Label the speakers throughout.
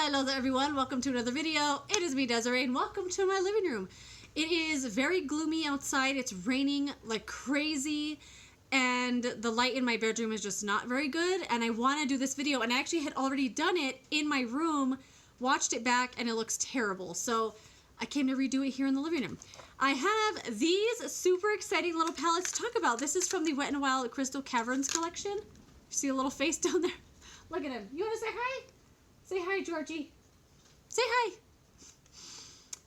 Speaker 1: Hello there everyone, welcome to another video. It is me, Desiree, and welcome to my living room. It is very gloomy outside, it's raining like crazy, and the light in my bedroom is just not very good, and I want to do this video, and I actually had already done it in my room, watched it back, and it looks terrible, so I came to redo it here in the living room. I have these super exciting little palettes to talk about. This is from the Wet n Wild Crystal Caverns collection. See a little face down there? Look at him. You want to say hi? Say hi, Georgie. Say hi.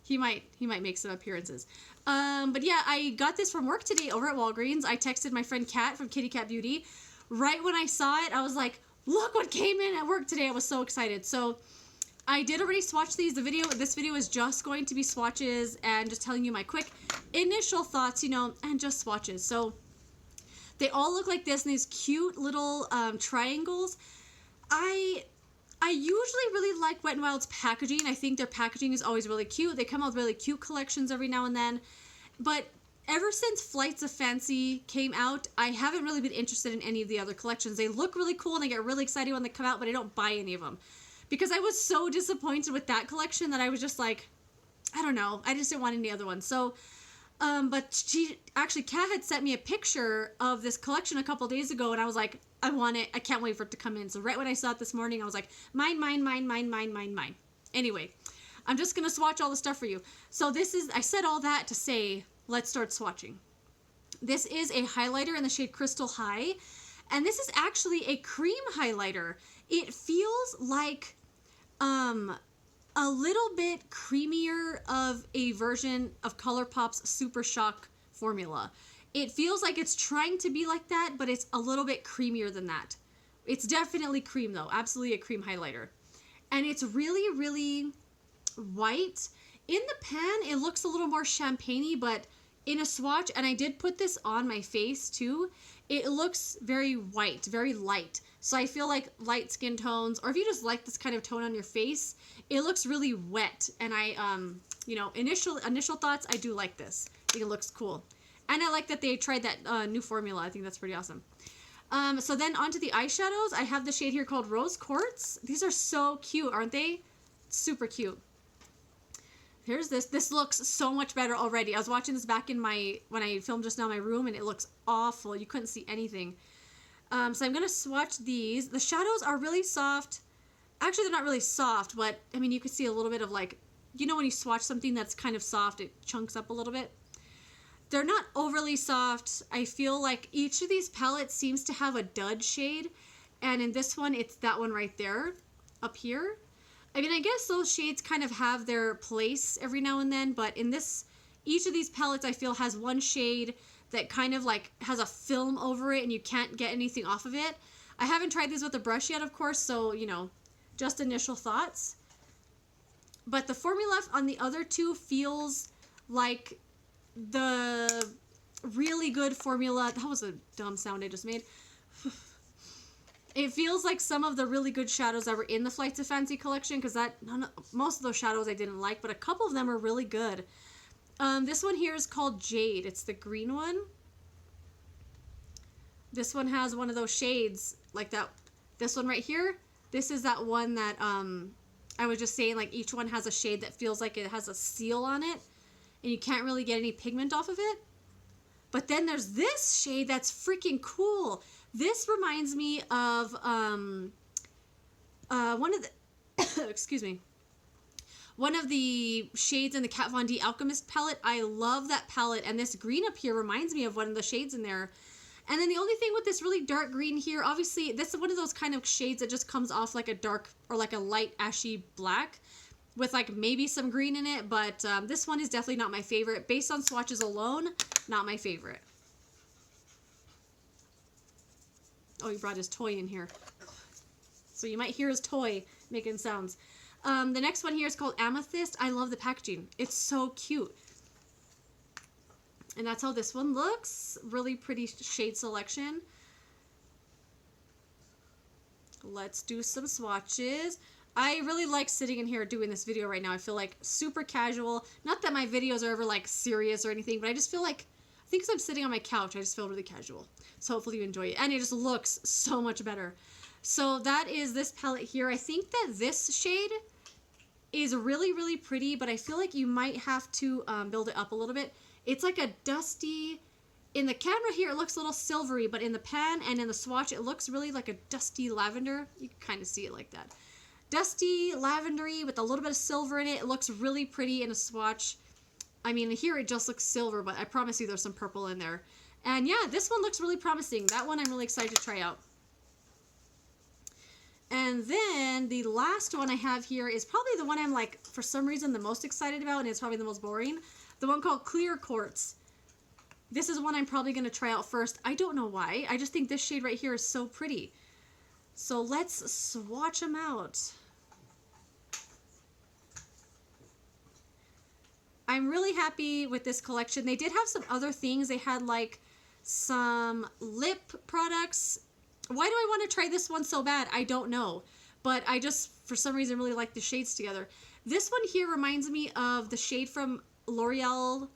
Speaker 1: He might make some appearances. But yeah, I got this from work today over at Walgreens. I texted my friend Kat from Kitty Cat Beauty. Right when I saw it, I was like, look what came in at work today. I was so excited. So I did already swatch these. This video is just going to be swatches and just telling you my quick initial thoughts, you know, and just swatches. So they all look like this in these cute little triangles. I usually really like Wet n Wild's packaging. I think their packaging is always really cute. They come out with really cute collections every now and then. But ever since Flights of Fancy came out, I haven't really been interested in any of the other collections. They look really cool and I get really excited when they come out, but I don't buy any of them. Because I was so disappointed with that collection that I was just like, I don't know. I just didn't want any other ones. So, but Kat had sent me a picture of this collection a couple days ago and I was like, I want it. I can't wait for it to come in. So right when I saw it this morning, I was like, mine. Anyway, I'm just going to swatch all the stuff for you. So I said all that to say, let's start swatching. This is a highlighter in the shade Crystal High. And this is actually a cream highlighter. It feels like a little bit creamier of a version of ColourPop's Super Shock formula. It feels like it's trying to be like that, but it's a little bit creamier than that. It's definitely cream though, absolutely a cream highlighter. And it's really, really white. In the pan, it looks a little more champagne-y, but in a swatch, and I did put this on my face too, it looks very white, very light. So I feel like light skin tones, or if you just like this kind of tone on your face, it looks really wet. And you know, initial thoughts, I do like this. I think it looks cool. And I like that they tried that new formula. I think that's pretty awesome. So then onto the eyeshadows. I have the shade here called Rose Quartz. These are so cute, aren't they? Super cute. Here's this. This looks so much better already. I was watching this back in when I filmed just now in my room, and it looks awful. You couldn't see anything. So I'm going to swatch these. The shadows are really soft. Actually, they're not really soft, but I mean, you can see a little bit of like, you know when you swatch something that's kind of soft, it chunks up a little bit. They're not overly soft. I feel like each of these palettes seems to have a dud shade. And in this one, it's that one right there, up here. I mean, I guess those shades kind of have their place every now and then. But in each of these palettes, I feel has one shade that kind of like has a film over it and you can't get anything off of it. I haven't tried these with a brush yet, of course. So, you know, just initial thoughts. But the formula on the other two feels like the really good formula. That was a dumb sound I just made. It feels like some of the really good shadows that were in the Flights of Fancy collection, because most of those shadows I didn't like, but a couple of them are really good. This one here is called Jade. It's the green one. This one has one of those shades like that. This one right here, this is that one that I was just saying, like each one has a shade that feels like it has a seal on it. And you can't really get any pigment off of it. But then there's this shade that's freaking cool. This reminds me of one of the excuse me, one of the shades in the Kat Von D Alchemist palette. I love that palette, and this green up here reminds me of one of the shades in there. And then the only thing with this really dark green here, obviously this is one of those kind of shades that just comes off like a dark or like a light ashy black with like maybe some green in it, but this one is definitely not my favorite. Based on swatches alone, not my favorite. Oh, he brought his toy in here. So you might hear his toy making sounds. The next one here is called Amethyst. I love the packaging. It's so cute. And that's how this one looks. Really pretty shade selection. Let's do some swatches. I really like sitting in here doing this video right now. I feel like super casual. Not that my videos are ever like serious or anything, but I just feel like, I think because I'm sitting on my couch, I just feel really casual. So hopefully you enjoy it. And it just looks so much better. So that is this palette here. I think that this shade is really, really pretty, but I feel like you might have to build it up a little bit. It's like a dusty, in the camera here it looks a little silvery, but in the pan and in the swatch it looks really like a dusty lavender. You can kind of see it like that. Dusty, lavendery with a little bit of silver in it. It looks really pretty in a swatch. I mean, here it just looks silver, but I promise you there's some purple in there. And yeah, this one looks really promising. That one I'm really excited to try out. And then the last one I have here is probably the one I'm like, for some reason, the most excited about, and it's probably the most boring. The one called Clear Quartz. This is one I'm probably going to try out first. I don't know why. I just think this shade right here is so pretty. So let's swatch them out. I'm really happy with this collection. They did have some other things. They had like some lip products. Why do I want to try this one so bad? I don't know. But I just, for some reason, really like the shades together. This one here reminds me of the shade from L'Oreal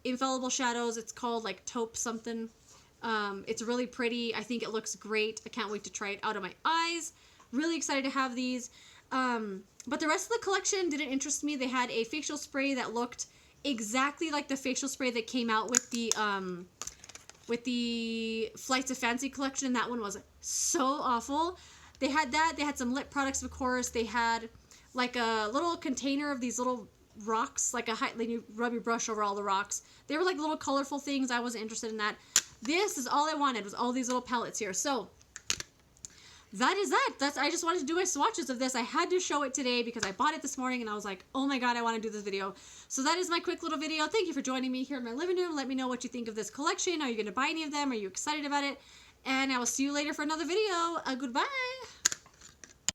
Speaker 1: Infallible Shadows. It's called like taupe something. It's really pretty. I think it looks great. I can't wait to try it out of my eyes. Really excited to have these. But the rest of the collection didn't interest me. They had a facial spray that looked exactly like the facial spray that came out with the Flights of Fancy collection, and that one was so awful. They had that. They had some lip products, of course. They had like a little container of these little rocks, like you rub your brush over all the rocks. They were like little colorful things. I wasn't interested in that. This is all I wanted, was all these little palettes here. So that is that. I just wanted to do my swatches of this. I had to show it today because I bought it this morning and I was like, oh my god, I want to do this video. So that is my quick little video. Thank you for joining me here in my living room. Let me know what you think of this collection. Are you going to buy any of them? Are you excited about it? And I will see you later for another video. Goodbye.